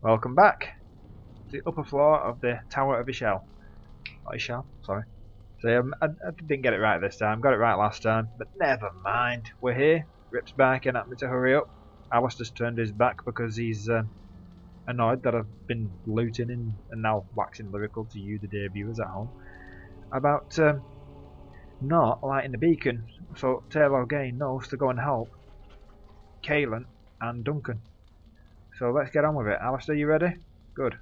Welcome back to the upper floor of the Tower of Ishel. Not Ishel, sorry. So I didn't get it right this time. Got it right last time, but never mind. We're here. Rip's barking at me to hurry up. Alistair's turned his back because he's annoyed that I've been looting and now waxing lyrical to you, the debuters at home, about not lighting the beacon. So Taylor Gain knows to go and help Kaelin and Duncan. So let's get on with it. Alistair, you ready? Good.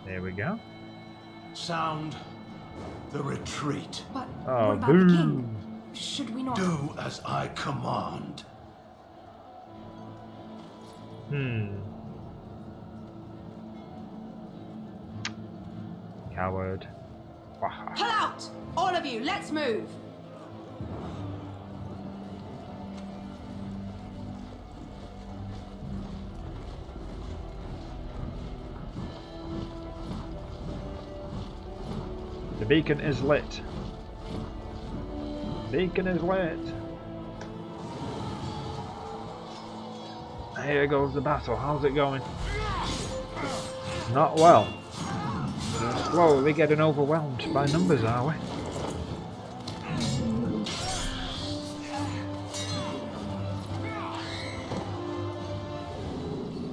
There we go. Sound the retreat. But Oh, what about boo. the king? Should we not? Do as I command. Coward. Pull out! All of you, let's move! The beacon is lit. Beacon is lit. Here goes the battle. How's it going? Not well. We're slowly getting overwhelmed by numbers, are we?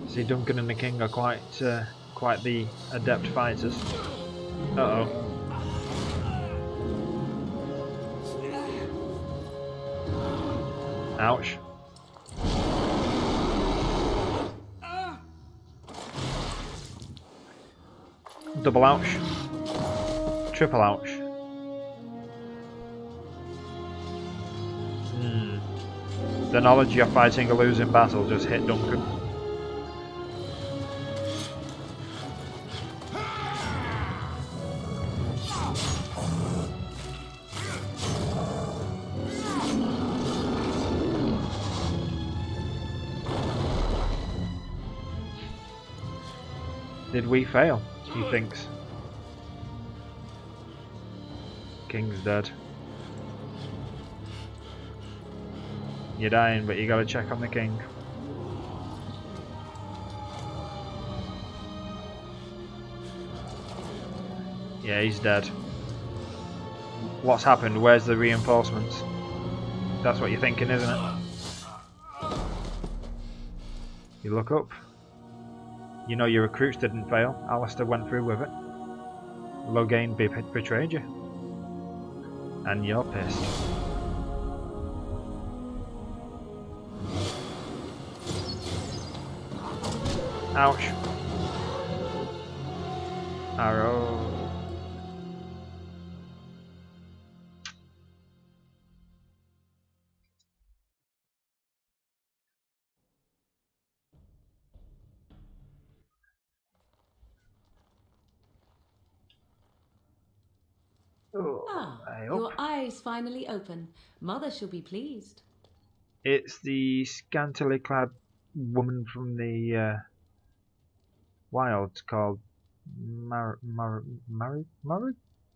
See, Duncan and the King are quite the adept fighters. Uh-oh. Ouch. Double ouch. Triple ouch. The knowledge you're fighting a losing battle just hit Duncan. Did we fail? He thinks. King's dead. You're dying, but you gotta check on the king. Yeah, he's dead. What's happened? Where's the reinforcements? That's what you're thinking, isn't it? You look up. You know your recruits didn't fail. Alistair went through with it. Loghain betrayed you. And you're pissed. Ouch. Arrow. Your eyes finally open. Mother shall be pleased. It's the scantily clad woman from the wilds called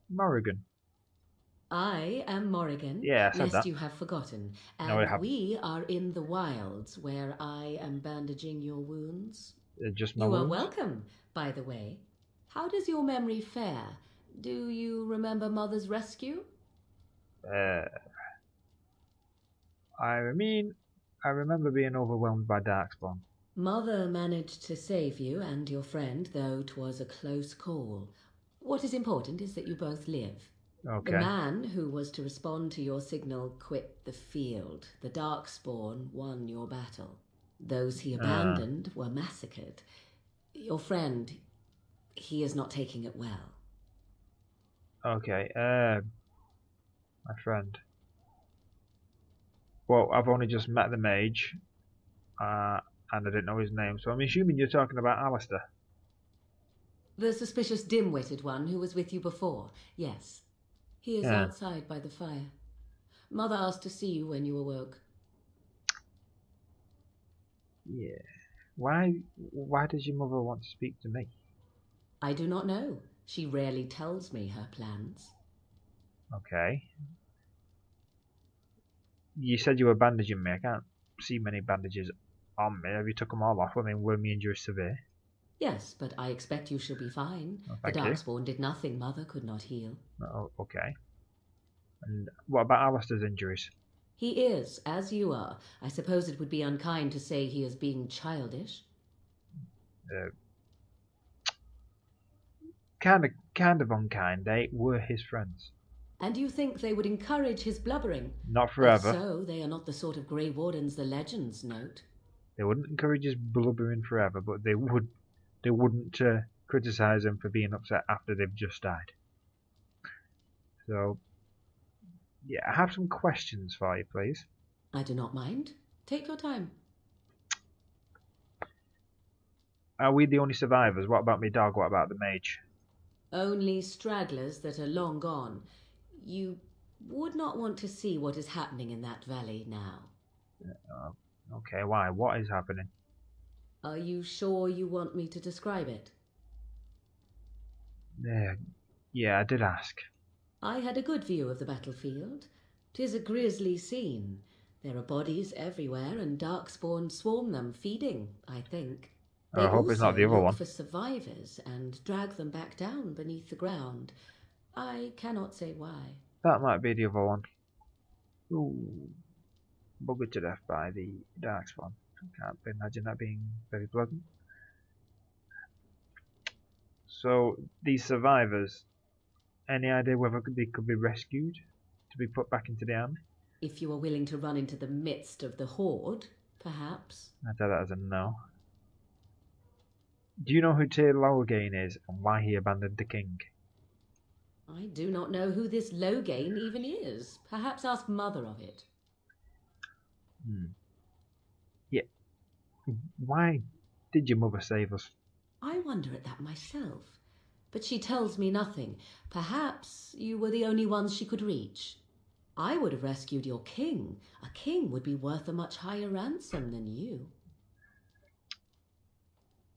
Morrigan. I am Morrigan, Yeah, I said lest that. you have forgotten. And No, I haven't. we are in the wilds, where I am bandaging your wounds. Just my You are wounds? welcome, by the way. How does your memory fare? Do you remember Mother's rescue? I remember being overwhelmed by Darkspawn. Mother managed to save you and your friend, though 'twas a close call. What is important is that you both live. Okay. The man who was to respond to your signal quit the field. The Darkspawn won your battle. Those he abandoned were massacred. Your friend, he is not taking it well. Okay, my friend. Well, I've only just met the mage, and I didn't know his name, so I'm assuming you're talking about Alistair. The suspicious dim-witted one who was with you before, yes. He is outside by the fire. Mother asked to see you when you awoke. Yeah. Why does your mother want to speak to me? I do not know. She rarely tells me her plans. Okay. You said you were bandaging me. I can't see many bandages on me. Have you took them all off? I mean, were my injuries severe? Yes, but I expect you shall be fine. Oh, The thank you. Darkspawn did nothing Mother could not heal. Oh, okay. And what about Alistair's injuries? He is, as you are. I suppose it would be unkind to say he is being childish. Kind of unkind. They were his friends. And you think they would encourage his blubbering? Not forever. If so, they are not the sort of Grey Wardens the legends note. They wouldn't encourage his blubbering forever, but they wouldn't criticise him for being upset after they've just died. So, yeah, I have some questions for you, please. I do not mind. Take your time. Are we the only survivors? What about me dog? What about the mage? Only stragglers that are long gone. You would not want to see what is happening in that valley now. Okay, why? What is happening? Are you sure you want me to describe it? Yeah, I did ask. I had a good view of the battlefield. 'Tis a grisly scene. There are bodies everywhere, and Darkspawn swarm them, feeding, I think. They I hope it's not the other also one. look for survivors and drag them back down beneath the ground. I cannot say why. That might be the other one. Ooh. Buggered to death by the Darkspawn. Can't imagine that being very pleasant. So, these survivors, any idea whether they could be rescued to be put back into the army? If you are willing to run into the midst of the horde, perhaps. I take that as a no. Do you know who Tyr Loghain is and why he abandoned the king? I do not know who this Loghain even is. Perhaps ask Mother of it. Yeah. Why did your mother save us? I wonder at that myself. But she tells me nothing. Perhaps you were the only ones she could reach. I would have rescued your king. A king would be worth a much higher ransom than you.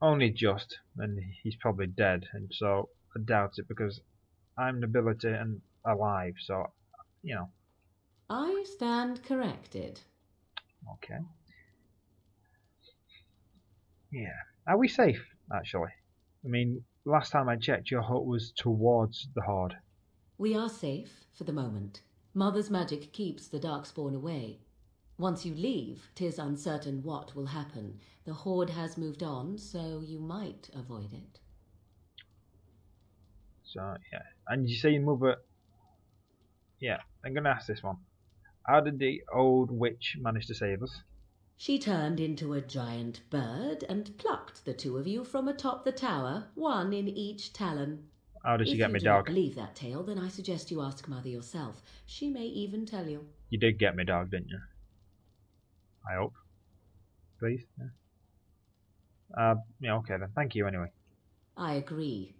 Only just, and he's probably dead, and so I doubt it because I'm nobility and alive, so, you know. I stand corrected. Okay. Yeah. Are we safe, actually? I mean, last time I checked, your hut was towards the horde. We are safe for the moment. Mother's magic keeps the Darkspawn away. Once you leave, 'tis uncertain what will happen. The horde has moved on, so you might avoid it. So, yeah. And you say your mother... Yeah, I'm going to ask this one. How did the old witch manage to save us? She turned into a giant bird and plucked the two of you from atop the tower, one in each talon. How did she get me If you do not dog? believe that tale, then I suggest you ask Mother yourself. She may even tell you. You did get me dog, didn't you? I hope. Please? Yeah. Yeah, okay then. Thank you anyway. I agree.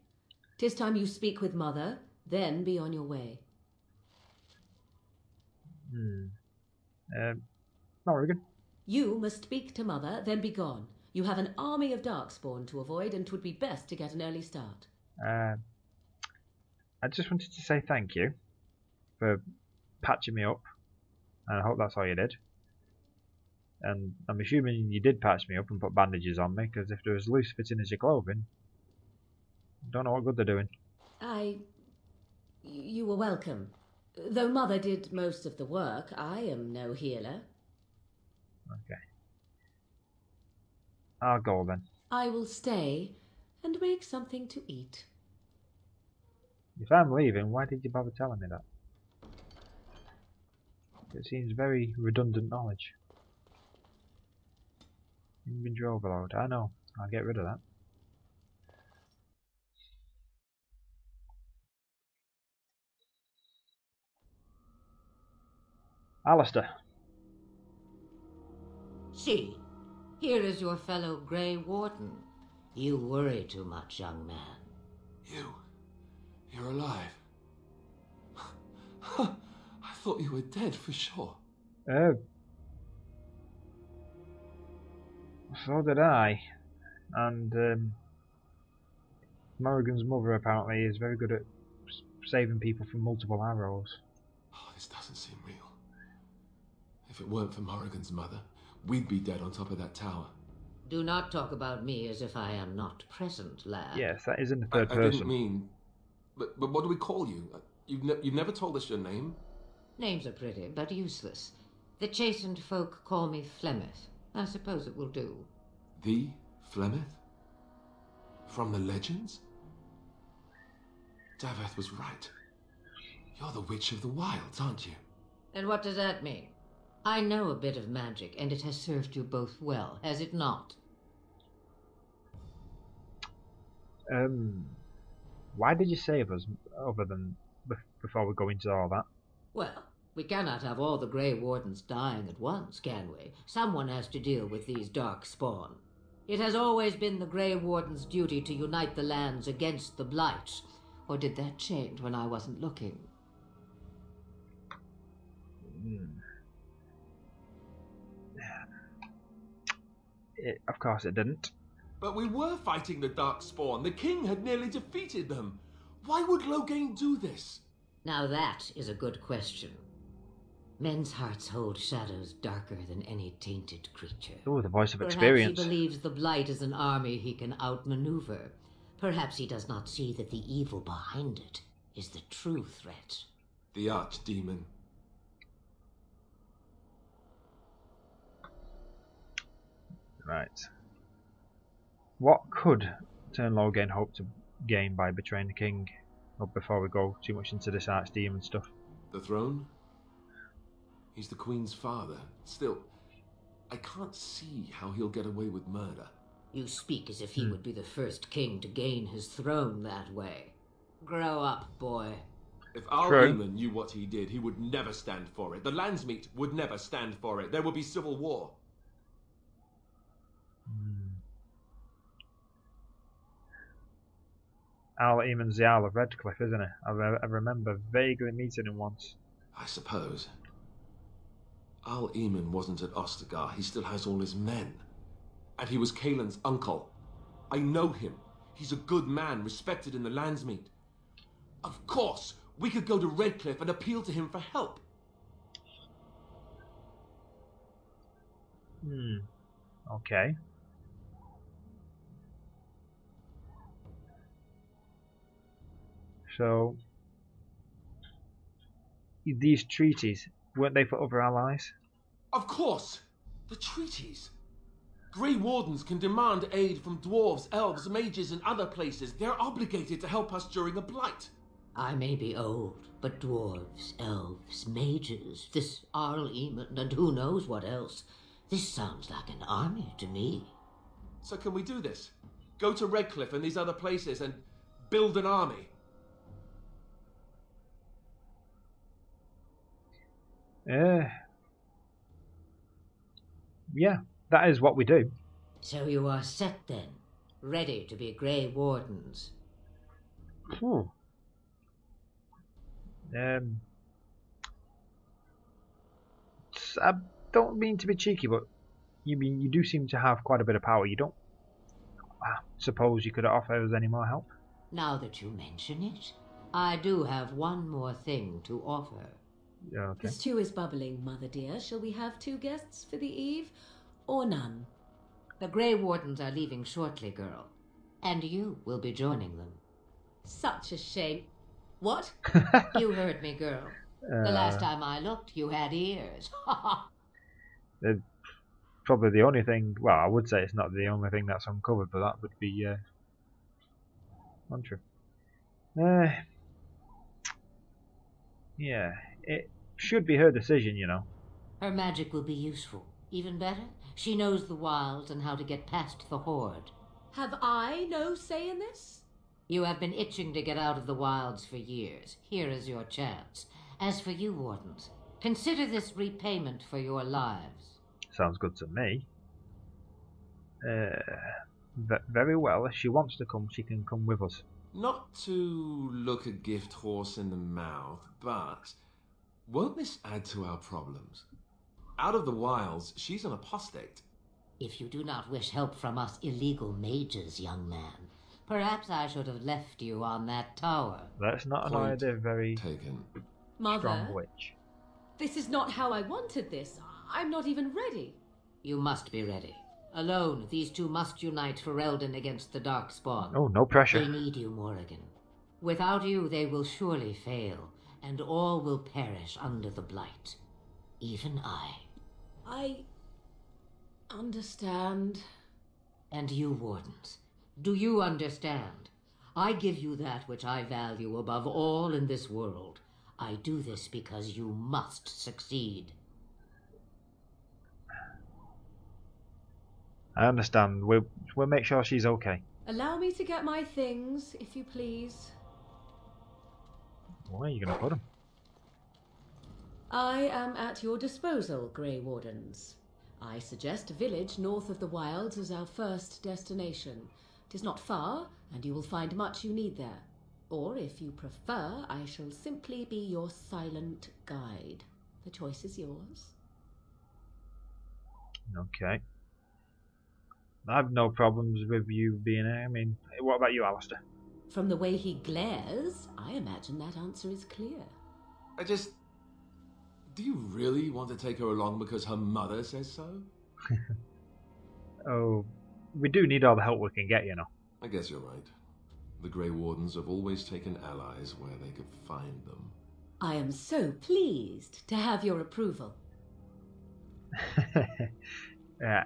'Tis time you speak with Mother, then be on your way. Morrigan? You must speak to Mother, then be gone. You have an army of Darkspawn to avoid, and 'twould be best to get an early start. I just wanted to say thank you for patching me up, and I hope that's all you did. And I'm assuming you did patch me up and put bandages on me, because if they're as loose fitting as your clothing, I don't know what good they're doing. You were welcome. Though Mother did most of the work, I am no healer. Okay. I'll go then. I will stay and make something to eat. If I'm leaving, why did you bother telling me that? It seems very redundant knowledge. Inventory overload. I know. I'll get rid of that. Alistair. See, here is your fellow Grey Warden. You worry too much, young man. You're alive. I thought you were dead for sure. So did I. And Morrigan's mother apparently is very good at saving people from multiple arrows. Oh, this doesn't seem real. If If it weren't for Morrigan's mother, we'd be dead on top of that tower. Do not talk about me as if I am not present, lad. Yes, that is in the third I person. didn't mean... But what do we call you? You've never told us your name? Names are pretty, but useless. The chastened folk call me Flemeth. I suppose it will do. The Flemeth? From the legends? Daveth was right. You're the Witch of the Wilds, aren't you? And what does that mean? I know a bit of magic, and it has served you both well, has it not? Why did you save us, other than before we go into all that? Well, we cannot have all the Grey Wardens dying at once, can we? Someone has to deal with these dark spawn. It has always been the Grey Warden's duty to unite the lands against the Blight. Or did that change when I wasn't looking? Of course it didn't. But we were fighting the Darkspawn. The king had nearly defeated them. Why would Loghain do this? Now that is a good question. Men's hearts hold shadows darker than any tainted creature. Oh, the voice of Perhaps experience. he believes the Blight is an army he can outmaneuver. Perhaps he does not see that the evil behind it is the true threat. The Archdemon. Right. What could Turn Loghain hope to gain by betraying the king? Or before we go too much into this Archdemon stuff. The throne? He's the Queen's father. Still, I can't see how he'll get away with murder. You speak as if he would be the first king to gain his throne that way. Grow up, boy. If Al-Eamon knew what he did, he would never stand for it. The Landsmeet would never stand for it. There would be civil war. Al-Eamon's the Isle of Redcliffe, isn't it? I remember vaguely meeting him once. I suppose. Al-Eamon wasn't at Ostagar. He still has all his men. And he was Kaelin's uncle. I know him. He's a good man, respected in the Landsmeet. Of course, we could go to Redcliffe and appeal to him for help. Okay. So, these treaties, weren't they for other allies? Of course! The treaties! Grey Wardens can demand aid from dwarves, elves, mages, and other places. They're obligated to help us during a blight. I may be old, but dwarves, elves, mages, this Al-Eamon, and who knows what else. This sounds like an army to me. So can we do this? Go to Redcliffe and these other places and build an army? Yeah, that is what we do. So you are set then, ready to be Grey Wardens. I don't mean to be cheeky, but you do seem to have quite a bit of power. You don't suppose you could offer us any more help? Now that you mention it, I do have one more thing to offer. Yeah, okay. The stew is bubbling, Mother dear. Shall we have 2 guests for the eve, or none? The Grey Wardens are leaving shortly, girl. And you will be joining them. Such a shame. What? You heard me, girl. The last time I looked, you had ears. Probably the only thing, well, I would say it's not the only thing that's uncovered, but that would be untrue. Yeah, it should be her decision, you know. Her magic will be useful. Even better, she knows the wilds and how to get past the Horde. Have I no say in this? You have been itching to get out of the wilds for years. Here is your chance. As for you, Wardens, consider this repayment for your lives. Sounds good to me. Very well. If she wants to come, she can come with us. Not to look a gift horse in the mouth, but won't this add to our problems? Out of the wilds, she's an apostate. If you do not wish help from us illegal mages, young man, perhaps I should have left you on that tower. That's not Point an idea, very taken. Mother, strong witch. this is not how I wanted this. I'm not even ready. You must be ready. Alone, these two must unite for Eldon against the Darkspawn. Oh, no pressure. They need you, Morrigan. Without you, they will surely fail, and all will perish under the Blight. Even I. I understand. And you, Wardens, do you understand? I give you that which I value above all in this world. I do this because you must succeed. I understand. We'll make sure she's okay. Allow me to get my things, if you please. Where are you going to put them? I am at your disposal, Grey Wardens. I suggest a village north of the Wilds as our first destination. 'Tis not far, and you will find much you need there. Or, if you prefer, I shall simply be your silent guide. The choice is yours. Okay. I have no problems with you being here. I mean, what about you, Alistair? From the way he glares, I imagine that answer is clear. Do you really want to take her along because her mother says so? Oh, we do need all the help we can get, you know. I guess you're right. The Grey Wardens have always taken allies where they could find them. I am so pleased to have your approval. Yeah,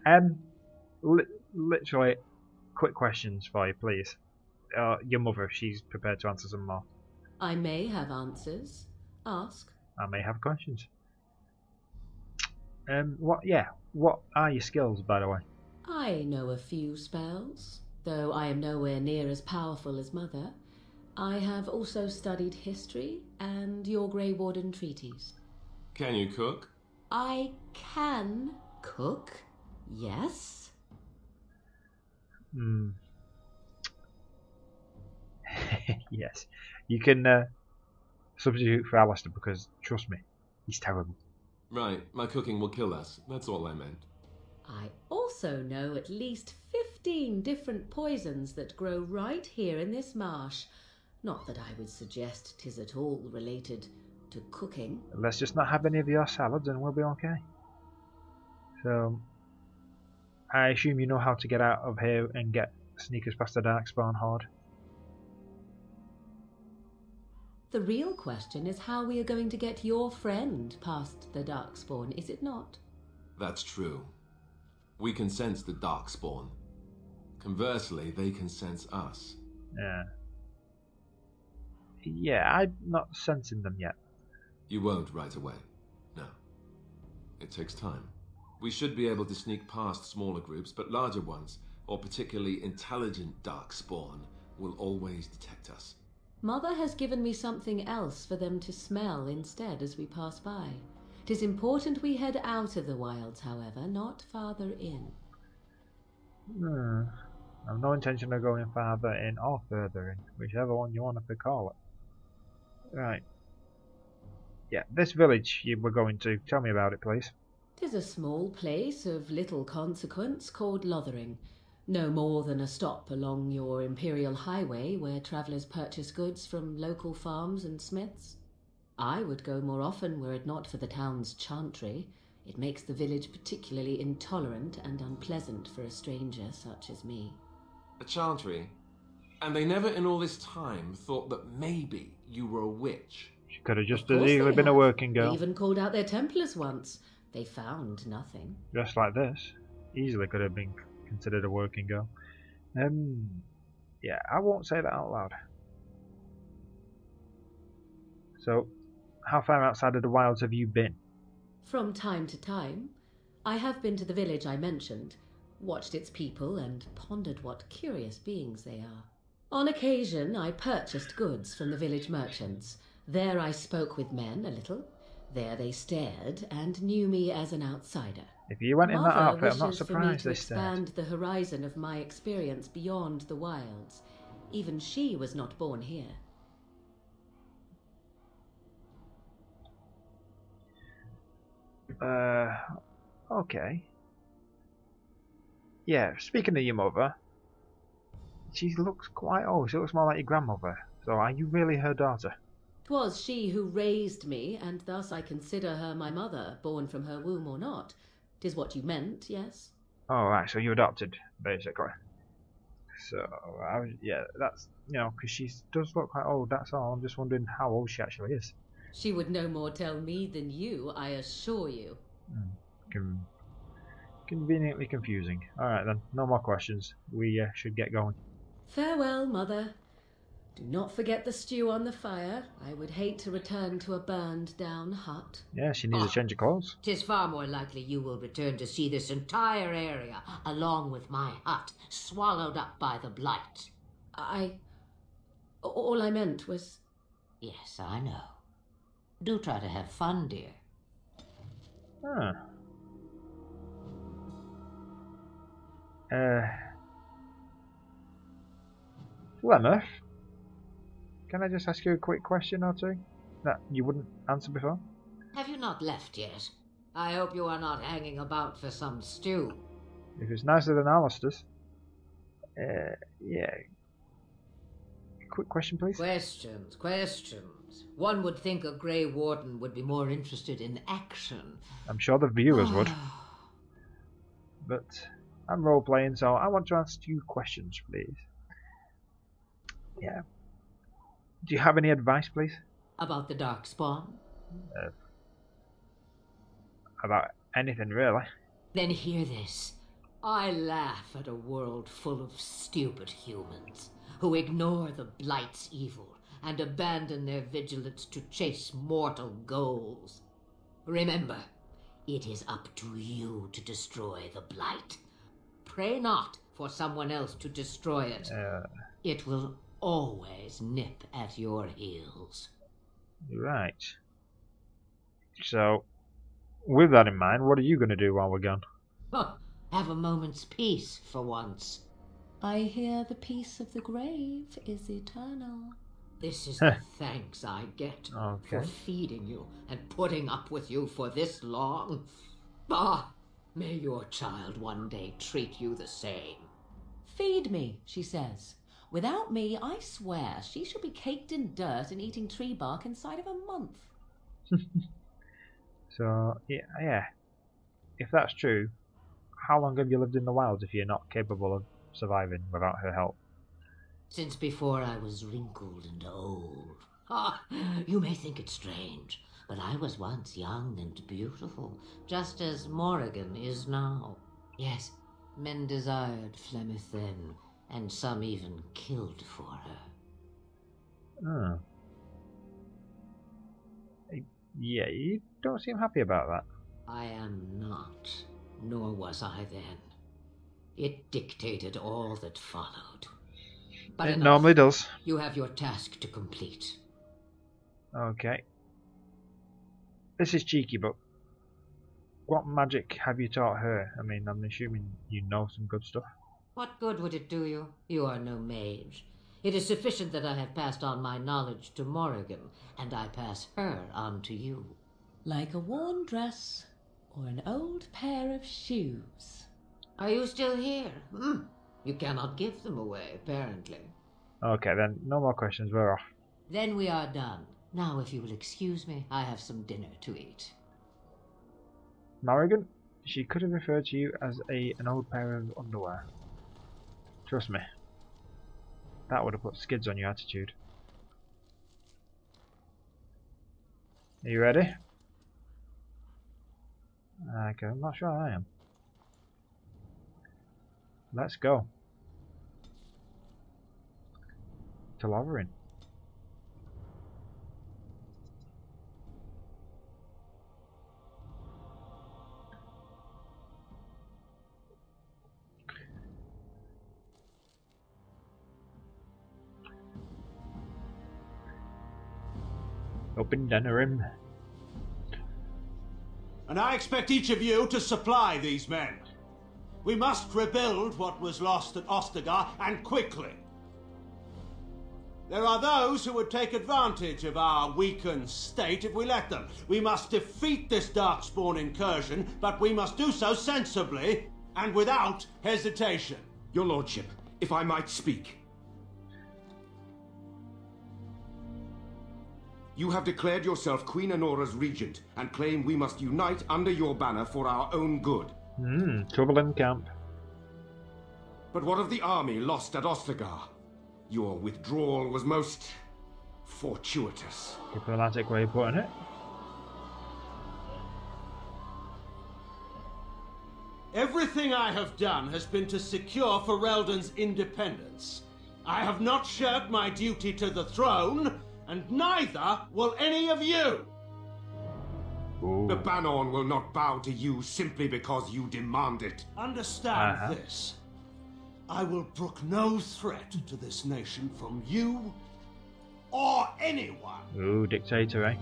literally, quick questions for you, please. Your mother, she's prepared to answer some more. I may have answers. Ask. I may have questions. What are your skills, by the way? I know a few spells, though I am nowhere near as powerful as Mother. I have also studied history and your Grey Warden treaties. Can you cook? I can cook, yes. Yes. You can substitute for Alistair because, trust me, he's terrible. Right, my cooking will kill us. That's all I meant. I also know at least 15 different poisons that grow right here in this marsh. Not that I would suggest 'tis at all related to cooking. Let's just not have any of your salads and we'll be okay. So, I assume you know how to get out of here and get sneakers past the Darkspawn horde. The real question is how we are going to get your friend past the Darkspawn, is it not? That's true. We can sense the Darkspawn. Conversely, they can sense us. Yeah, I'm not sensing them yet. You won't right away. No. It takes time. We should be able to sneak past smaller groups, but larger ones, or particularly intelligent Darkspawn, will always detect us. Mother has given me something else for them to smell instead as we pass by. 'Tis important we head out of the wilds, however, not farther in. I've no intention of going farther in or further in, whichever one you want to call it. Right. Yeah, this village you were going to, tell me about it, please. 'Tis a small place of little consequence called Lothering. No more than a stop along your Imperial Highway where travellers purchase goods from local farms and smiths. I would go more often were it not for the town's chantry. It makes the village particularly intolerant and unpleasant for a stranger such as me. A chantry? And they never in all this time thought that maybe you were a witch? She could have just Of course as easily they been a have. working They girl. even called out their Templars once. They found nothing. Just like this. Easily could have been considered a working girl. Yeah, I won't say that out loud. So, how far outside of the wilds have you been? From time to time, I have been to the village I mentioned, watched its people, and pondered what curious beings they are. On occasion, I purchased goods from the village merchants. There I spoke with men a little. There they stared and knew me as an outsider. If you went in that Mother outfit, I'm not wishes for me surprised to they stared. expand the horizon of my experience beyond the wilds. Even she was not born here. Okay. Yeah, speaking of your mother, she looks quite old. She looks more like your grandmother. So are you really her daughter? 'Twas she who raised me, and thus I consider her my mother, born from her womb or not. 'Tis what you meant, yes? Oh, right, so you adopted, basically. So, yeah, that's, you know, because she does look quite old, that's all. I'm just wondering how old she actually is. She would no more tell me than you, I assure you. Conveniently confusing. Alright then, no more questions. We should get going. Farewell, Mother. Do not forget the stew on the fire. I would hate to return to a burned-down hut. Yeah, she needs a change of clothes. 'Tis far more likely you will return to see this entire area, along with my hut, swallowed up by the blight. All I meant was... Yes, I know. Do try to have fun, dear. Ah. Lemeth, can I just ask you a quick question or two that you wouldn't answer before? Have you not left yet? I hope you are not hanging about for some stew. If it's nicer than Alistair's. Yeah. Quick question, please. Questions. One would think a Grey Warden would be more interested in action. I'm sure the viewers would. But I'm role-playing, so I want to ask you questions, please. Yeah. Do you have any advice, please? About the Darkspawn? About anything, really. Then hear this. I laugh at a world full of stupid humans who ignore the Blight's evil and abandon their vigilance to chase mortal goals. Remember, it is up to you to destroy the Blight. Pray not for someone else to destroy it. It will always nip at your heels. Right. So, with that in mind, what are you going to do while we're gone? Have a moment's peace for once. I hear the peace of the grave is eternal. This is the thanks I get Okay. for feeding you and putting up with you for this long. May your child one day treat you the same. Feed me, she says. Without me, I swear, she shall be caked in dirt and eating tree bark inside of a month. So, yeah. If that's true, how long have you lived in the wilds if you're not capable of surviving without her help? Since before I was wrinkled and old. You may think it strange, but I was once young and beautiful, just as Morrigan is now. Yes, men desired Flemeth then, and some even killed for her. Yeah, you don't seem happy about that. I am not, nor was I then. It dictated all that followed. But It enough. normally does. You have your task to complete. Okay. This is cheeky, but what magic have you taught her? I mean, I'm assuming you know some good stuff. What good would it do you? You are no mage. It is sufficient that I have passed on my knowledge to Morrigan, and I pass her on to you. Like a worn dress or an old pair of shoes. Are you still here? You cannot give them away, apparently. Okay, then, no more questions, we're off. Then we are done. Now, if you will excuse me, I have some dinner to eat. Morrigan, she could have referred to you as an old pair of underwear. Trust me. That would have put skids on your attitude. Are you ready? Okay, I'm not sure I am. Let's go. To Loverin. Up in Denerim. And I expect each of you to supply these men. We must rebuild what was lost at Ostagar, and quickly. There are those who would take advantage of our weakened state if we let them. We must defeat this Darkspawn incursion, but we must do so sensibly and without hesitation. Your lordship, if I might speak. You have declared yourself Queen Anora's regent and claim we must unite under your banner for our own good. Trouble in camp. But what of the army lost at Ostagar? Your withdrawal was most fortuitous. Diplomatic way of putting it. Everything I have done has been to secure Ferelden's independence. I have not shirked my duty to the throne, and neither will any of you! Ooh. The Bannorn will not bow to you simply because you demand it. Understand this. I will brook no threat to this nation from you or anyone. Ooh, dictator, eh?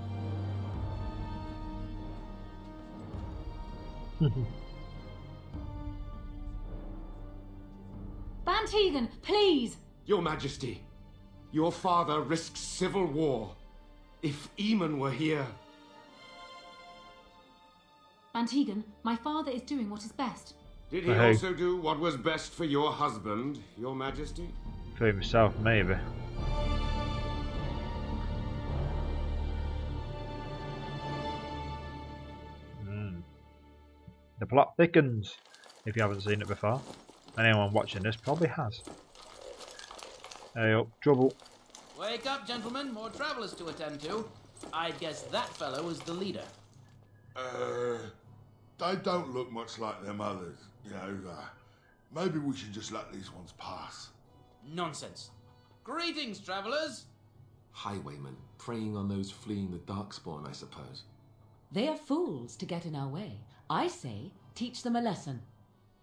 Van Tegan, please! Your Majesty, your father risks civil war. If Eamon were here... Van Tegan, my father is doing what is best. Did he also do what was best for your husband, your Majesty? For himself, maybe. The plot thickens, if you haven't seen it before. Anyone watching this probably has. Hey up, trouble. Wake up, gentlemen. More travelers to attend to. I'd guess that fellow is the leader. They don't look much like them others. You know, maybe we should just let these ones pass. Nonsense. Greetings, travelers. Highwaymen, preying on those fleeing the Darkspawn, I suppose. They are fools to get in our way. I say, teach them a lesson.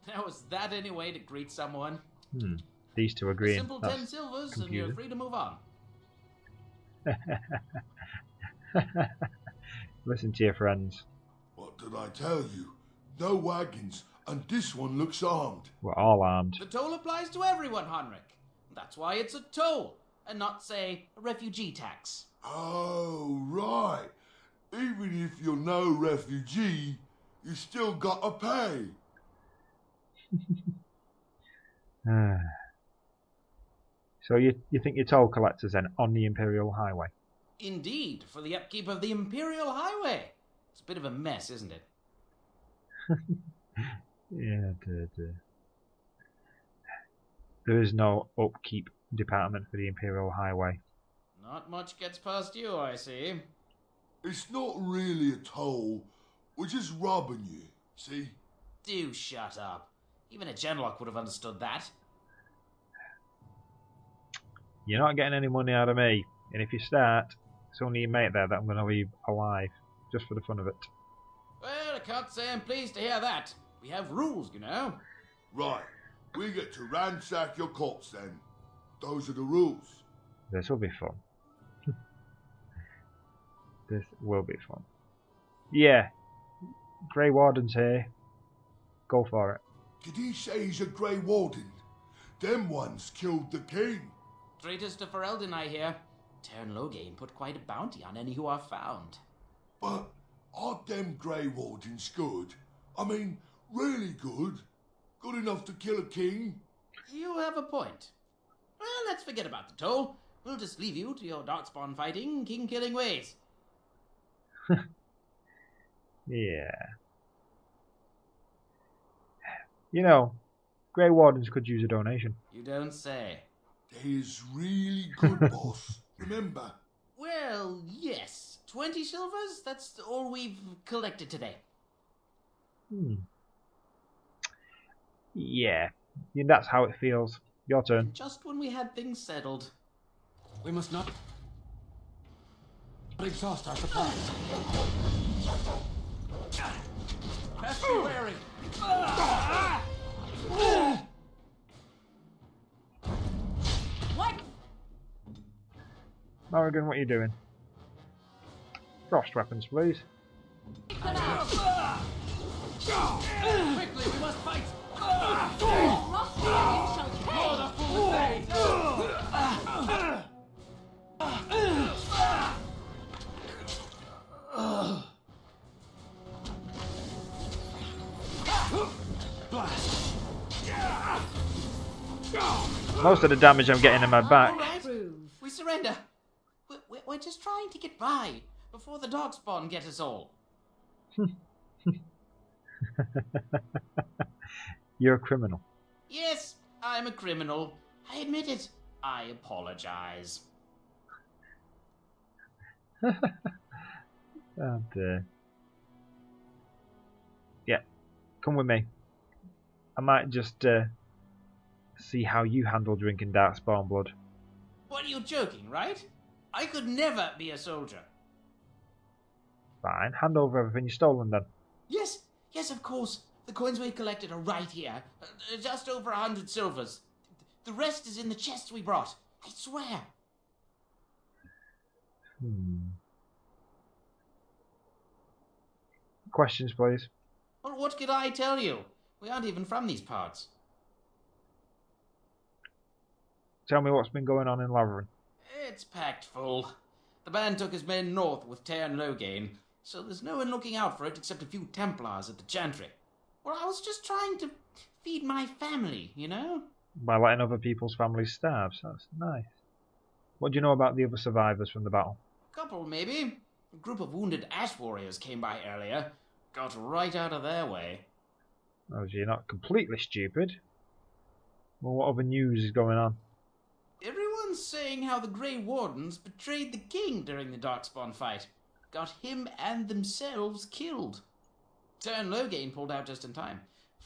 Now, is that any way to greet someone? These two agreeing. Simple 10 silvers and you're free to move on. Listen to your friends. What did I tell you? No wagons, and this one looks armed. We're all armed. The toll applies to everyone, Henrik. That's why it's a toll, and not, say, a refugee tax. Oh, right. Even if you're no refugee, you still gotta pay. So you think you're toll collectors then on the Imperial Highway? Indeed, for the upkeep of the Imperial Highway. It's a bit of a mess, isn't it? Yeah, there is no upkeep department for the Imperial Highway. Not much gets past you, I see. It's not really a toll. We're just robbing you, see? Do shut up. Even a Genlock would have understood that. You're not getting any money out of me, and if you start, it's only your mate there that I'm going to leave alive, just for the fun of it. Well, I can't say I'm pleased to hear that. We have rules, you know. Right. We get to ransack your corpse then. Those are the rules. This will be fun. This will be fun. Yeah. Grey Warden's here. Go for it. Did he say he's a Grey Warden? Them ones killed the king. Traitors to Ferelden, I hear. Teyrn Loghain put quite a bounty on any who are found. But aren't them Grey Wardens good? I mean, really good? Good enough to kill a king? You have a point. Well, let's forget about the toll. We'll just leave you to your Darkspawn fighting, king-killing ways. Yeah. You know, Grey Wardens could use a donation. You don't say. He's really good, boss. Remember? Well, yes. 20 silvers? That's all we've collected today. Yeah, that's how it feels. Your turn. Just when we had things settled. We must not exhaust our supplies. Best be wary. What? Morrigan, what are you doing? Frost weapons, please. Quickly, we must fight. Most of the damage I'm getting in my back. All right. We surrender. We're just trying to get by before the Darkspawn get us all. You're a criminal. Yes, I'm a criminal. I admit it. I apologize. Oh dear. Yeah, come with me. I might just see how you handle drinking Darkspawn blood. What, are you joking, right? I could never be a soldier. Fine, hand over everything you've stolen then. Yes, yes, of course. The coins we collected are right here. Just over 100 silvers. The rest is in the chests we brought. I swear. Questions, please. Well, what could I tell you? We aren't even from these parts. Tell me what's been going on in Laveran. It's packed full. The band took his men north with Tairn Loghain, so there's no one looking out for it except a few Templars at the Chantry. Well, I was just trying to feed my family, you know? By letting other people's families starve. That's nice. What do you know about the other survivors from the battle? A couple, maybe. A group of wounded Ash Warriors came by earlier. Got right out of their way. Oh, so you're not completely stupid. Well, what other news is going on? Everyone's saying how the Grey Wardens betrayed the king during the Darkspawn fight. Got him and themselves killed. Tairn Loghain pulled out just in time.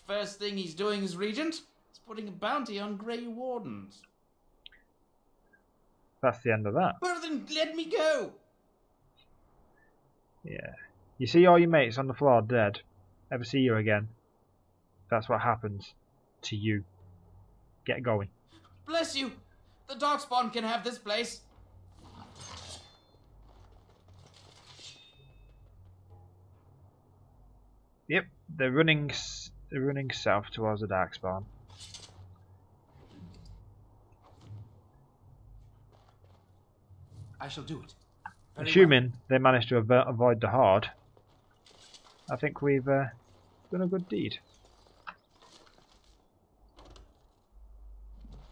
First thing he's doing as regent is putting a bounty on Grey Wardens. That's the end of that. Well then, let me go! Yeah. You see all your mates on the floor dead. Ever see you again? That's what happens to you. Get going. Bless you! The Darkspawn can have this place. Yep, they're running south towards the Darkspawn. I shall do it. Assuming they manage to avoid the Horde, I think we've done a good deed.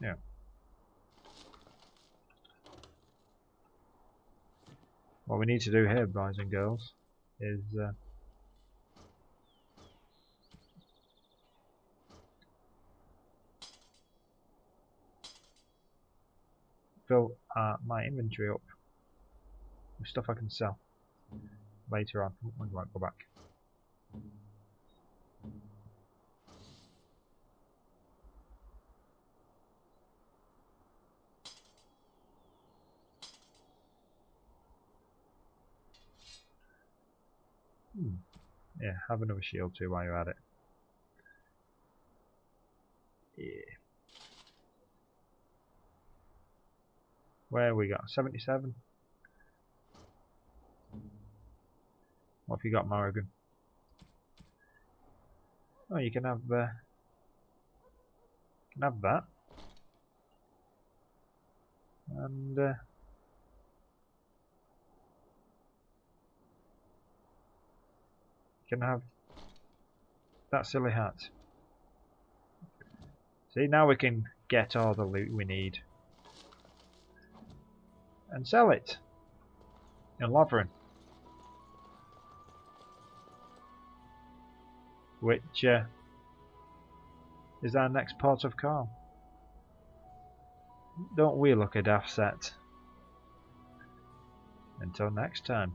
Yeah. What we need to do here, boys and girls, is fill my inventory up with stuff I can sell later on. I might go back. Yeah, have another shield too while you're at it. Yeah. Where we got? 77? What have you got, Morrigan? Oh, you can have that. And you can have that silly hat. See, now we can get all the loot we need and sell it in Laveran, which is our next port of call. Don't we look a daft set? Until next time.